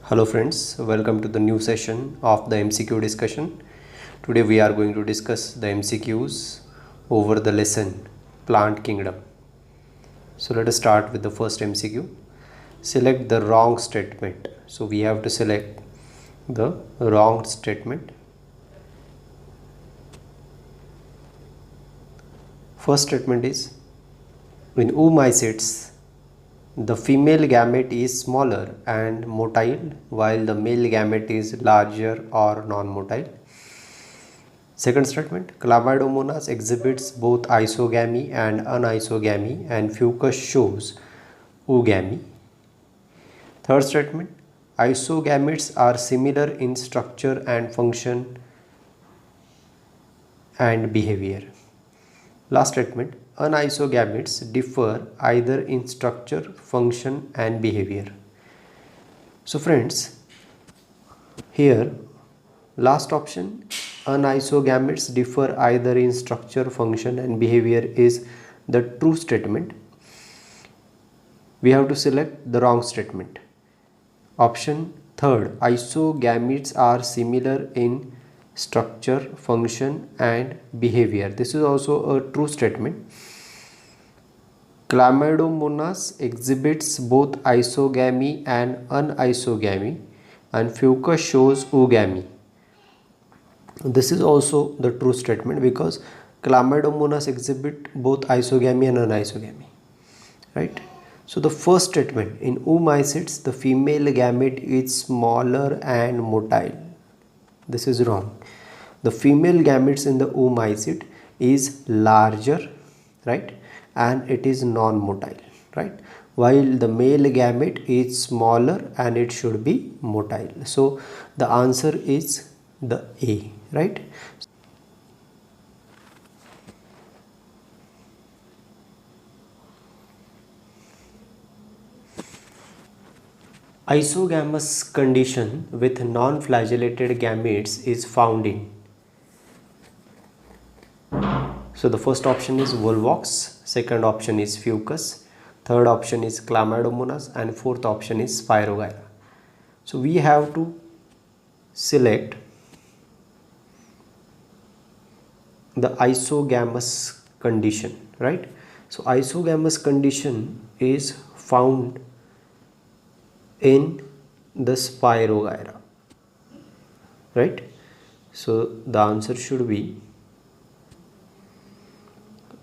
Hello friends, welcome to the new session of the MCQ discussion. Today we are going to discuss the MCQs over the lesson Plant Kingdom. So let us start with the first MCQ. Select the wrong statement. So we have to select the wrong statement. First statement is, in oomycetes, the female gamete is smaller and motile while the male gamete is larger or non-motile. Second statement, Chlamydomonas exhibits both isogamy and anisogamy and Fucus shows oogamy. Third statement, isogametes are similar in structure and function and behavior. Last statement, anisogametes differ either in structure, function and behavior. So friends, here last option, anisogametes differ either in structure, function and behavior is the true statement. We have to select the wrong statement. Option third, isogametes are similar in structure, function and behavior. This is also a true statement. Chlamydomonas exhibits both isogamy and anisogamy and Fucus shows oogamy. This is also the true statement because Chlamydomonas exhibit both isogamy and anisogamy, right? So the first statement, in oomycetes the female gamete is smaller and motile. This is wrong. The female gametes in the oomycete is larger, right, and it is non-motile, right, while the male gamete is smaller and it should be motile. So the answer is the A, right? Isogamous condition with non-flagellated gametes is found in. So the first option is Volvox, second option is Fucus, third option is Chlamydomonas and fourth option is Spirogyra. So we have to select the isogamous condition, right? So isogamous condition is found in the Spirogyra, right? So the answer should be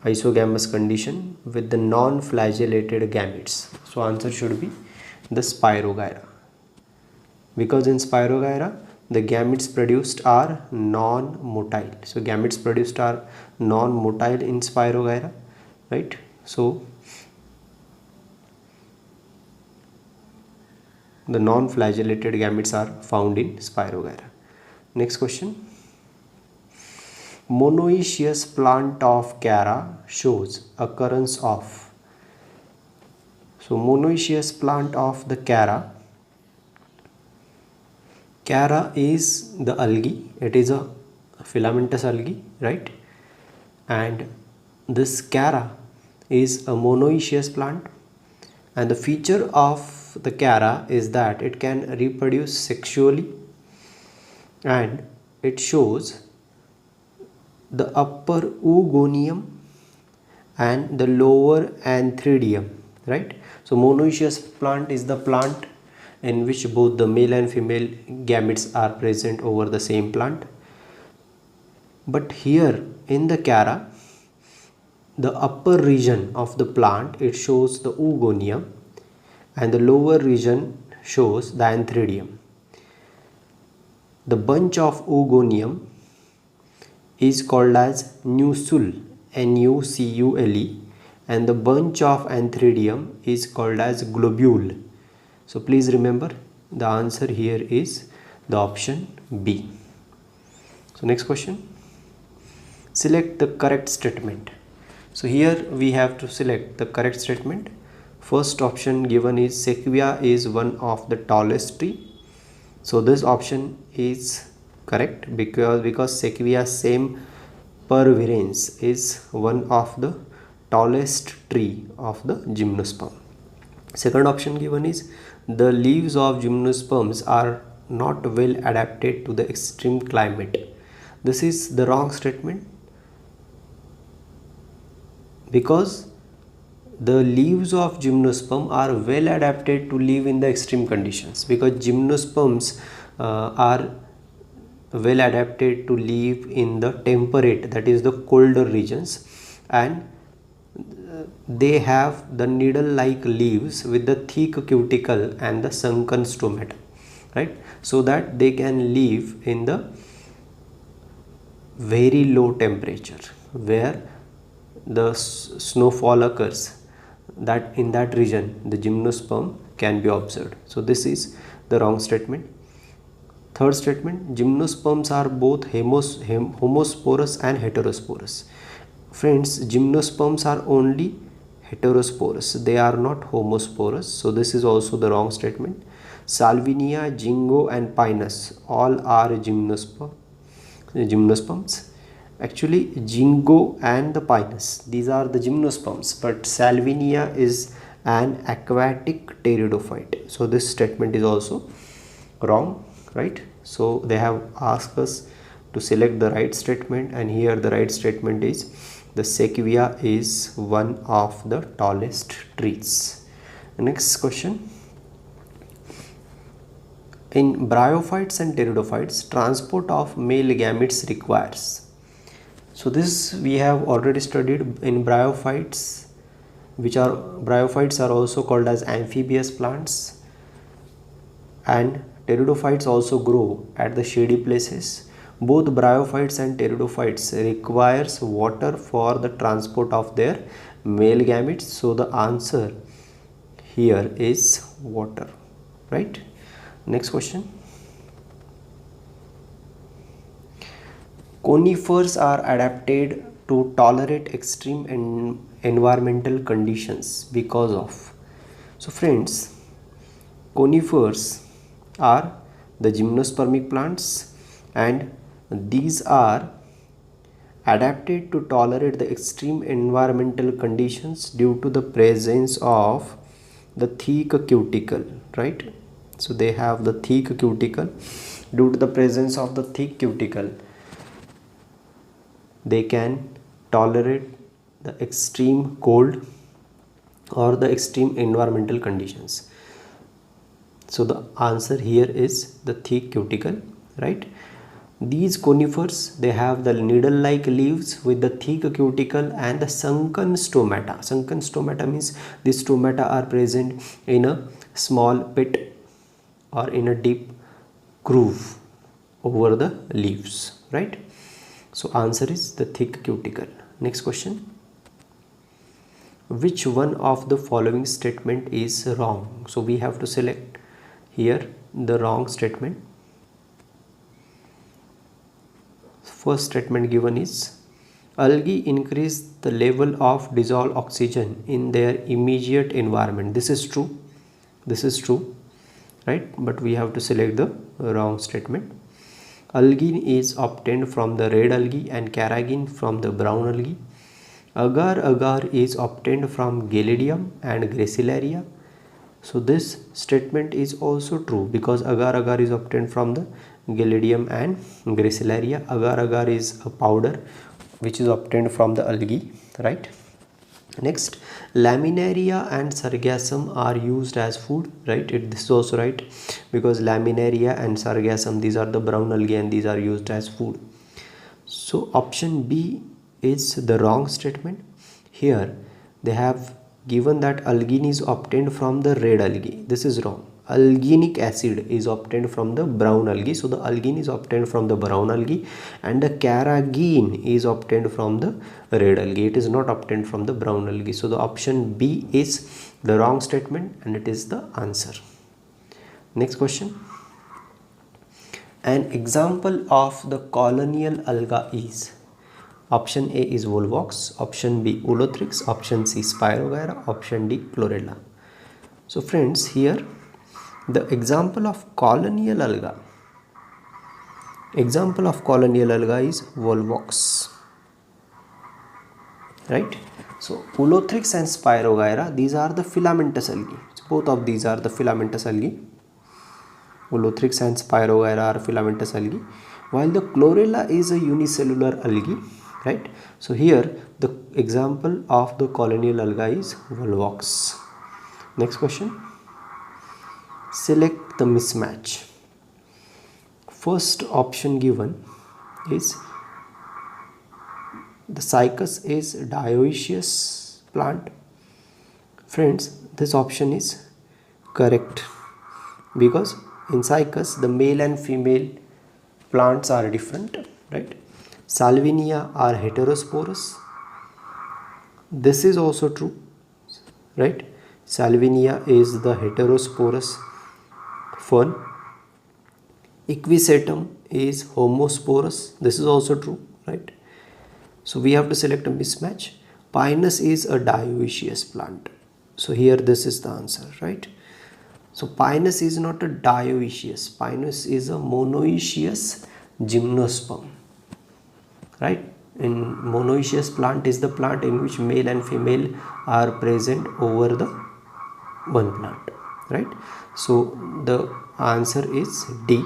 isogamous condition with the non-flagellated gametes. So answer should be the Spirogyra, because in Spirogyra the gametes produced are non-motile. So gametes produced are non-motile in Spirogyra, right? So the non-flagellated gametes are found in Spirogyra. Next question. Monoecious plant of Chara shows occurrence of. So monoecious plant of the Chara. Chara is the algae. It is a filamentous algae, right? And this Chara is a monoecious plant, and the feature of the Chara is that it can reproduce sexually and it shows the upper oogonium and the lower antheridium, right? So monoecious plant is the plant in which both the male and female gametes are present over the same plant. But here in the Chara, the upper region of the plant, it shows the oogonium and the lower region shows the antheridium. The bunch of oogonium is called as nucule, N-U-C-U-L-E, and the bunch of antheridium is called as globule. So please remember the answer here is the option B. So next question, select the correct statement. So here we have to select the correct statement. First option given is Sequoia is one of the tallest tree. So this option is correct because Sequoia sempervirens is one of the tallest tree of the gymnosperm. Second option given is the leaves of gymnosperms are not well adapted to the extreme climate. This is the wrong statement, because the leaves of gymnosperm are well adapted to live in the extreme conditions, because gymnosperms are well adapted to live in the temperate, that is the colder regions, and they have the needle like leaves with the thick cuticle and the sunken stomata, right, so that they can live in the very low temperature where the snowfall occurs, that in that region the gymnosperm can be observed. So this is the wrong statement. Third statement, gymnosperms are both homosporous and heterosporous. Friends, gymnosperms are only heterosporous, they are not homosporous, so this is also the wrong statement. Salvinia, Ginkgo and Pinus all are gymnosperms. Actually, Ginkgo and the Pinus, these are the gymnosperms, but Salvinia is an aquatic pteridophyte, so this statement is also wrong, right? So they have asked us to select the right statement, and here the right statement is the sequoia is one of the tallest trees. Next question, in bryophytes and pteridophytes, transport of male gametes requires. So this we have already studied in bryophytes, bryophytes are also called as amphibious plants, and pteridophytes also grow at the shady places. Both bryophytes and pteridophytes requires water for the transport of their male gametes, so the answer here is water, right? Next question, conifers are adapted to tolerate extreme environmental conditions because of. So friends, conifers are the gymnospermic plants, and these are adapted to tolerate the extreme environmental conditions due to the presence of the thick cuticle, right? So they have the thick cuticle. Due to the presence of the thick cuticle, they can tolerate the extreme cold or the extreme environmental conditions. So the answer here is the thick cuticle, right? These conifers, they have the needle like leaves with the thick cuticle and the sunken stomata. Sunken stomata means these stomata are present in a small pit or in a deep groove over the leaves, right? So answer is the thick cuticle. Next question, which one of the following statement is wrong? So we have to select here the wrong statement. First statement given is algae increase the level of dissolved oxygen in their immediate environment. This is true, right? But we have to select the wrong statement. Algin is obtained from the red algae and carrageen from the brown algae. Agar-agar is obtained from Gelidium and Gracilaria. So this statement is also true, because agar-agar is obtained from the Gelidium and Gracilaria. Agar-agar is a powder which is obtained from the algae, right? Next, laminaria and sargassum are used as food, right? This is also right, because laminaria and sargassum, these are the brown algae and these are used as food. So option B is the wrong statement. Here they have given that algin is obtained from the red algae. This is wrong. Alginic acid is obtained from the brown algae. So the algin is obtained from the brown algae, and the carrageen is obtained from the red algae. It is not obtained from the brown algae. So the option B is the wrong statement, and it is the answer. Next question. An example of the colonial alga is, option A is Volvox, option B Ulothrix, option C Spirogyra, option D Chlorella. So friends, here the example of colonial alga is Volvox, right? So Ulothrix and Spirogyra, these are the filamentous algae. both of these are the filamentous algae. Ulothrix and Spirogyra are filamentous algae, while the Chlorella is a unicellular algae, right? So here the example of the colonial alga is Volvox. Next question. Select the mismatch. First option given is the Cycas is dioecious plant. Friends, this option is correct because in Cycas the male and female plants are different, right? Salvinia are heterosporous. This is also true, right? Salvinia is the heterosporous fern. Equisetum is homosporous. This is also true, right? So we have to select a mismatch. Pinus is a dioecious plant. So here this is the answer, right? So Pinus is not a dioecious. Pinus is a monoecious gymnosperm, right? In monoecious plant is the plant in which male and female are present over the one plant, right? So the answer is D.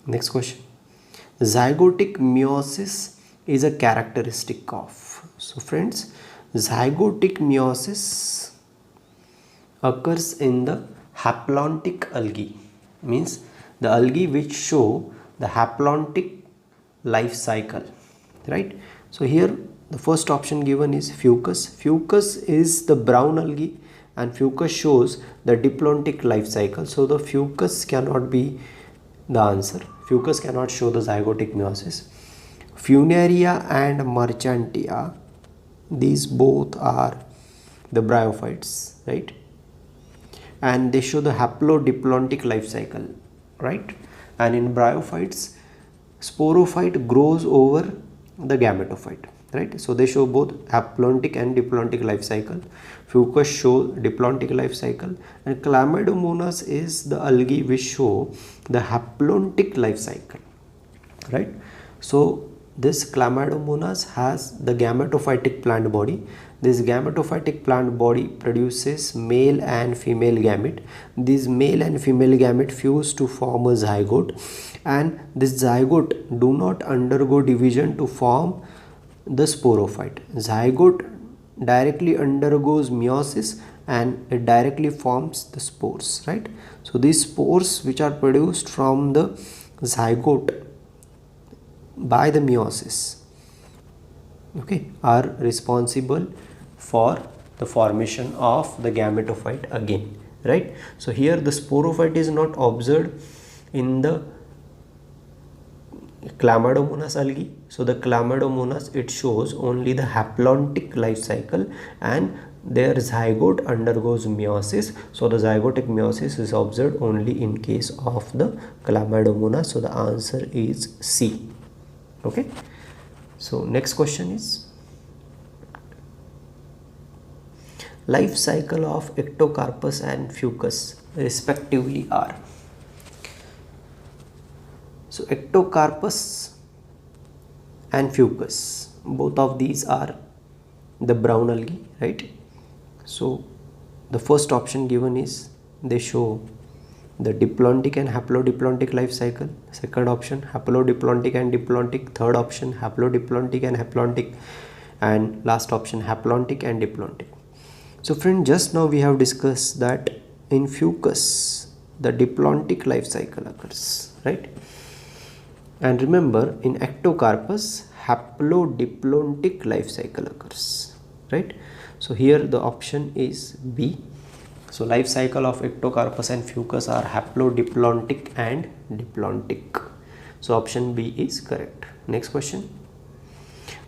Next question. Zygotic meiosis is a characteristic of. So friends, zygotic meiosis occurs in the haplontic algae, means the algae which show the haplontic life cycle, right? So here the first option given is Fucus. Fucus is the brown algae and Fucus shows the diplontic life cycle. So the Fucus cannot be the answer. Fucus cannot show the zygotic meiosis. Funaria and Marchantia, these both are the bryophytes, right? And they show the haplodiplontic life cycle, right? And in bryophytes, sporophyte grows over the gametophyte, right? So they show both haplontic and diplontic life cycle. Fucus show diplontic life cycle, and Chlamydomonas is the algae which show the haplontic life cycle, right? So this Chlamydomonas has the gametophytic plant body. This gametophytic plant body produces male and female gamete. These male and female gamete fuse to form a zygote, and this zygote do not undergo division to form the sporophyte. Zygote directly undergoes meiosis and it directly forms the spores, right? So these spores which are produced from the zygote by the meiosis, okay, are responsible for the formation of the gametophyte again, right? So here the sporophyte is not observed in the Chlamydomonas algae. So the Chlamydomonas, it shows only the haplontic life cycle and their zygote undergoes meiosis. So the zygotic meiosis is observed only in case of the Chlamydomonas. So the answer is C. Okay. So next question is life cycle of Ectocarpus and Fucus respectively are. So Ectocarpus and Fucus, both of these are the brown algae, right? So the first option given is they show the diplontic and haplodiplontic life cycle. Second option haplodiplontic and diplontic. Third option haplodiplontic and haplontic, and last option haplontic and diplontic. So friend, just now we have discussed that in Fucus the diplontic life cycle occurs, right? And remember in Ectocarpus haplodiplontic life cycle occurs, right? So here the option is B. So life cycle of Ectocarpus and Fucus are haplodiplontic and diplontic. So option B is correct. Next question.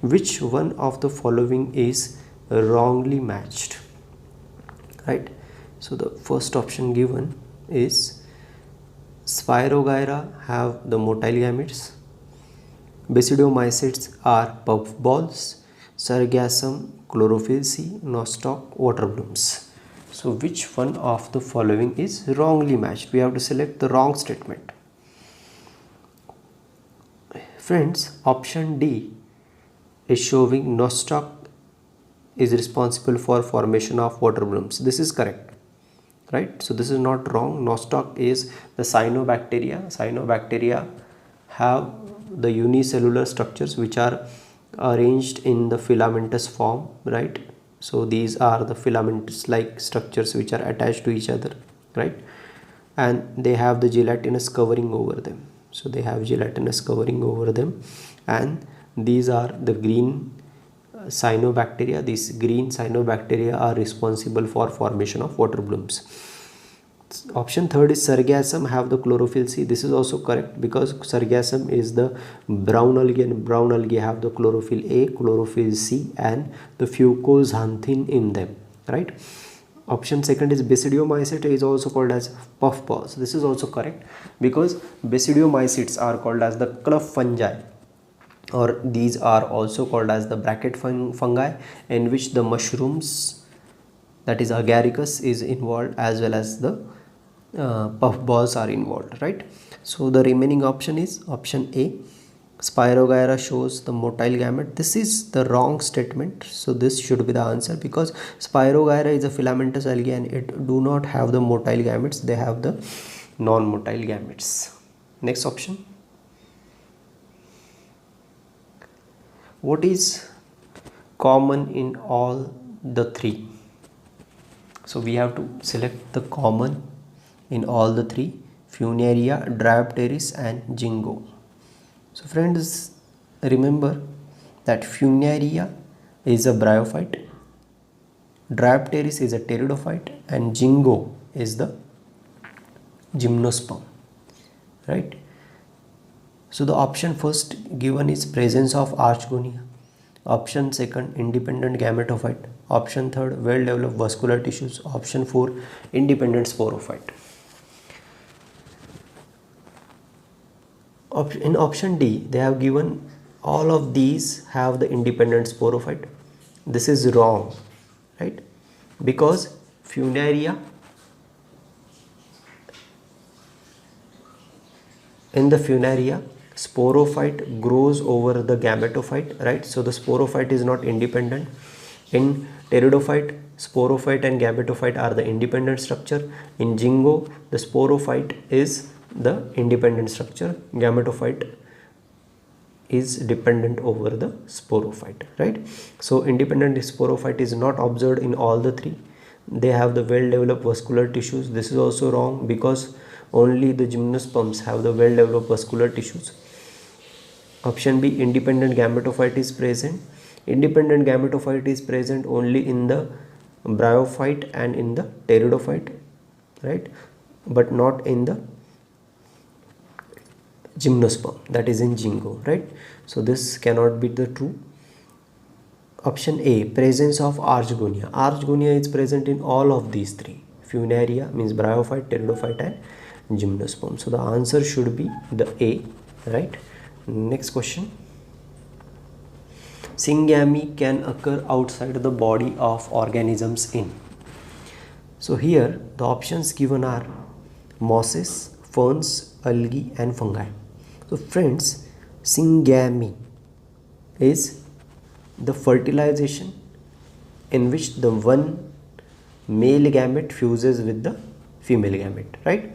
Which one of the following is wrongly matched? Right? So the first option given is Spirogyra have the motile gametes. Basidiomycetes are puffballs. Sargassum, chlorophyll C, nostoc, water blooms. So which one of the following is wrongly matched? We have to select the wrong statement. Friends, option D is showing nostoc is responsible for formation of water blooms. This is correct, right? So this is not wrong. Nostoc is the cyanobacteria. Cyanobacteria have the unicellular structures which are arranged in the filamentous form, right? So these are the filamentous like structures which are attached to each other, right? And they have the gelatinous covering over them. So they have gelatinous covering over them, and these are the green cyanobacteria. These green cyanobacteria are responsible for formation of water blooms. Option third is sargassum have the chlorophyll C. This is also correct because sargassum is the brown algae, and brown algae have the chlorophyll A, chlorophyll C, and the fucoxanthin in them, right? Option second is basidiomycete is also called as puffballs. This is also correct because basidiomycetes are called as the club fungi, or these are also called as the bracket fungi, in which the mushrooms, that is agaricus, is involved, as well as the puffballs are involved, right? So the remaining option is option A. Spirogyra shows the motile gamete. This is the wrong statement, so this should be the answer because Spirogyra is a filamentous algae and it do not have the motile gametes. They have the non-motile gametes. Next option. What is common in all the three? So we have to select the common in all the three: Funaria, Dryopteris, and Jingo. So friends, remember that Funaria is a bryophyte, Dryopteris is a pteridophyte, and Jingo is the gymnosperm, right? So the option first given is presence of archegonia. Option second, independent gametophyte. Option third, well developed vascular tissues. Option 4, independent sporophyte. In option D, they have given all of these have the independent sporophyte. This is wrong, right? Because Funaria, in the Funaria, sporophyte grows over the gametophyte, right? So the sporophyte is not independent. In pteridophyte, sporophyte and gametophyte are the independent structure. In Jingo, the sporophyte is the independent structure, gametophyte is dependent over the sporophyte, right? So independent sporophyte is not observed in all the three. They have the well developed vascular tissues. This is also wrong because only the gymnosperms have the well developed vascular tissues. Option B, independent gametophyte is present. Independent gametophyte is present only in the bryophyte and in the pteridophyte, right? But not in the gymnosperm, that is in Jingo, right? So this cannot be the true. Option A, presence of archegonia. Archegonia is present in all of these three. Funaria means bryophyte, pteridophyte, and gymnosperm. So the answer should be the A, right? Next question. Syngamy can occur outside the body of organisms in. So here the options given are mosses, ferns, algae, and fungi. So friends, syngamy is the fertilization in which the one male gamete fuses with the female gamete, right?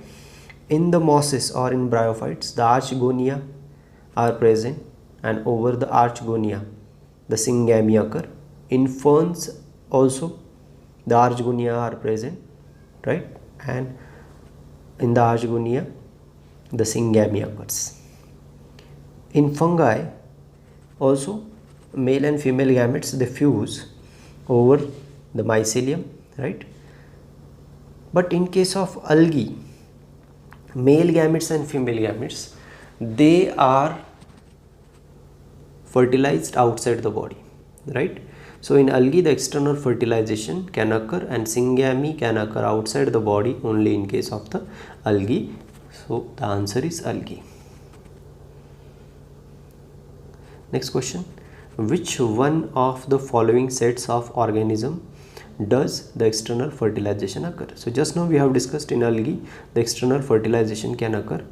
In the mosses or in bryophytes, the archegonia are present, and over the archegonia the syngamy occur. In ferns also the archegonia are present, right? And in the archegonia the syngamy occurs. In fungi also male and female gametes they fuse over the mycelium, right? But in case of algae, male gametes and female gametes, they are fertilized outside the body, right? So in algae the external fertilization can occur, and syngamy can occur outside the body only in case of the algae. So the answer is algae. Next question. Which one of the following sets of organism does the external fertilization occur? So just now we have discussed in algae the external fertilization can occur.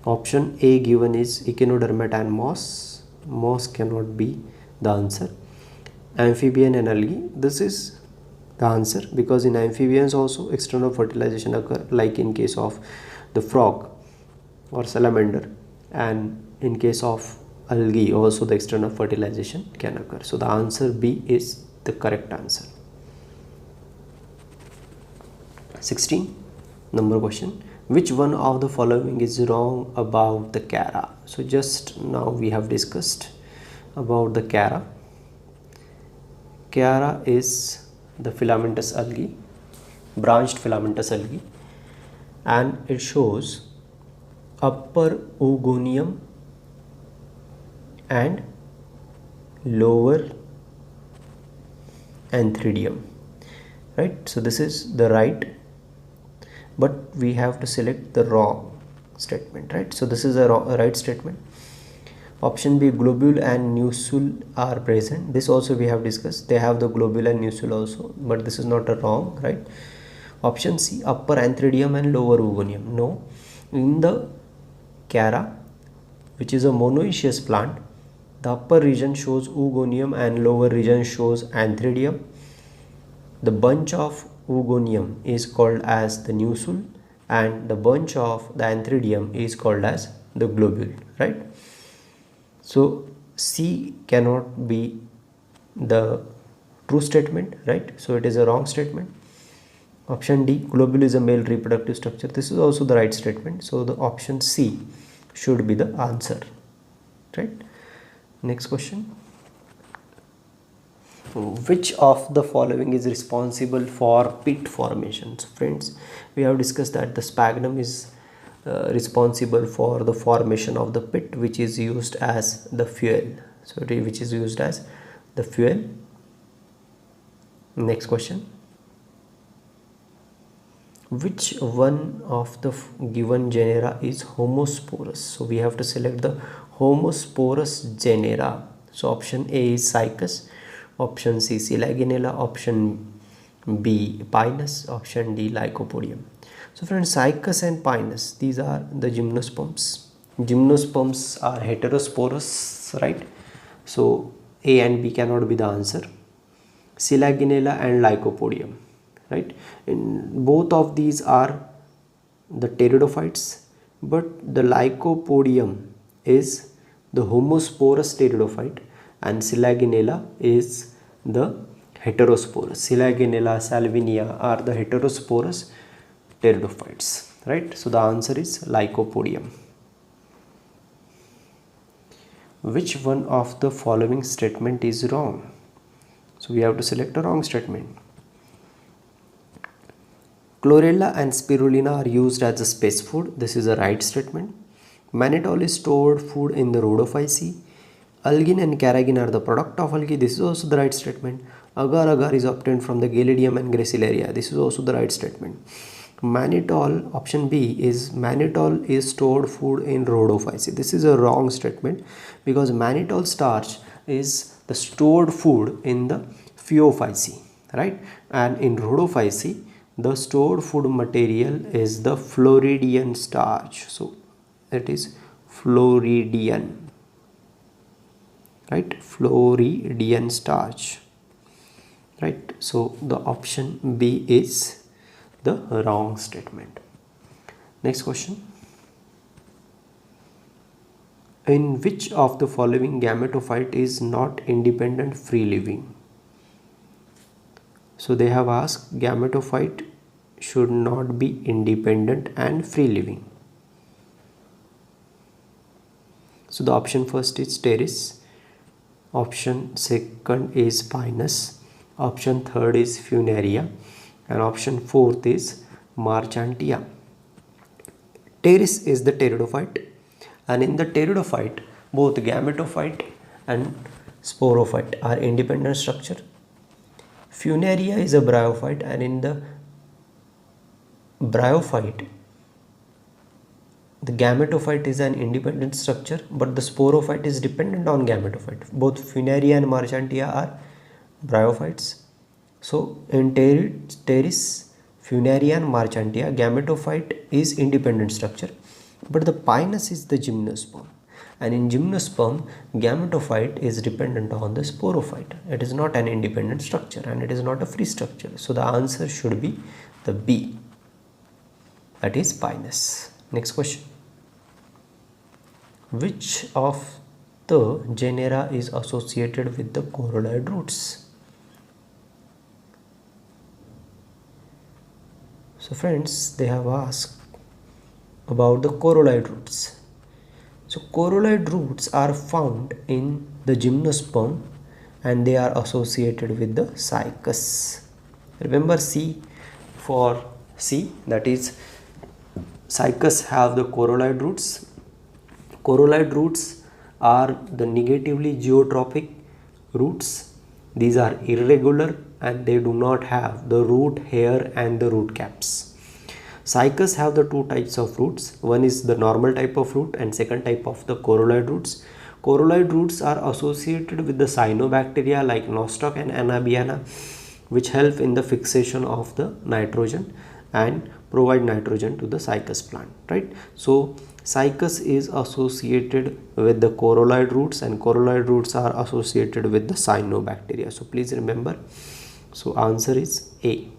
Option A given is Echinodermata and moss. moss cannot be the answer. Amphibian and algae, this is the answer, because in amphibians also external fertilization occur, like in case of the frog or salamander, and in case of algae also the external fertilization can occur. So the answer B is the correct answer. 16 number question, which one of the following is wrong about the chara? So just now we have discussed about the chara. Chara is the filamentous algae, branched filamentous algae, and it shows upper oogonium and lower antheridium, right? So this is the right, but we have to select the wrong statement, right? So this is a right statement. Option B, globule and nucule are present. This also we have discussed. They have the globule and nucule also, but this is not a wrong, right? Option C, upper antheridium and lower oogonium. No. In the chara, which is a monoecious plant, the upper region shows oogonium and lower region shows antheridium. The bunch of oogonium is called as the nucule, and the bunch of the antheridium is called as the globule, right? So C cannot be the true statement, right? So it is a wrong statement. Option D, globule is a male reproductive structure. This is also the right statement. So the option C should be the answer, right? Next question. Which of the following is responsible for pit formation? So friends, we have discussed that the sphagnum is responsible for the formation of the pit, which is used as the fuel. So which is used as the fuel. Next question. Which one of the given genera is homosporous? So we have to select the homosporous genera. So option A is Cycas, option C Selaginella, option B Pinus, option D Lycopodium. So friends, Cycas and Pinus, these are the gymnosperms. Gymnosperms are heterosporous, right? So A and B cannot be the answer. Selaginella and Lycopodium, right? In both of these are the pteridophytes, but the Lycopodium is the homosporous pteridophyte and Selaginella is the heterosporous. Selaginella, Salvinia are the heterosporous pteridophytes, right? So the answer is Lycopodium. Which one of the following statement is wrong? So we have to select a wrong statement. Chlorella and spirulina are used as a space food. This is a right statement. Mannitol is stored food in the rhodophyceae. Algin and carrageen are the product of algae. This is also the right statement. Agar agar is obtained from the Gelidium and Gracilaria. This is also the right statement. Mannitol, option B is mannitol is stored food in rhodophyceae. This is a wrong statement because mannitol starch is the stored food in the Phaeophyceae, right? And in rhodophyceae, the stored food material is the Floridian starch. So it is Floridian, right? Floridian starch, right? So the option B is the wrong statement. Next question. In which of the following gametophyte is not independent free living? So they have asked gametophyte should not be independent and free living. So the option first is Pteris, option second is Pinus, option third is Funaria, and option fourth is Marchantia. Pteris is the pteridophyte, and in the pteridophyte both gametophyte and sporophyte are independent structure. Funaria is a bryophyte, and in the bryophyte the gametophyte is an independent structure, but the sporophyte is dependent on gametophyte. Both Funaria and Marchantia are bryophytes. So in Pteris, Funaria and Marchantia, gametophyte is independent structure, but the Pinus is the gymnosperm. And in gymnosperm, gametophyte is dependent on the sporophyte. It is not an independent structure and it is not a free structure. So the answer should be the B, that is Pinus. Next question. Which of the genera is associated with the coralloid roots? So friends, they have asked about the coralloid roots. So coralloid roots are found in the gymnosperm and they are associated with the cycas. Remember C for C, that is cycas have the coralloid roots. Coralloid roots are the negatively geotropic roots. These are irregular and they do not have the root hair and the root caps. Cycas have the two types of roots. One is the normal type of root and second type of the coralloid roots. Coralloid roots are associated with the cyanobacteria like Nostoc and Anabaena, which help in the fixation of the nitrogen and provide nitrogen to the cycas plant, right? So cycas is associated with the coralloid roots and coralloid roots are associated with the cyanobacteria. So please remember, so answer is A.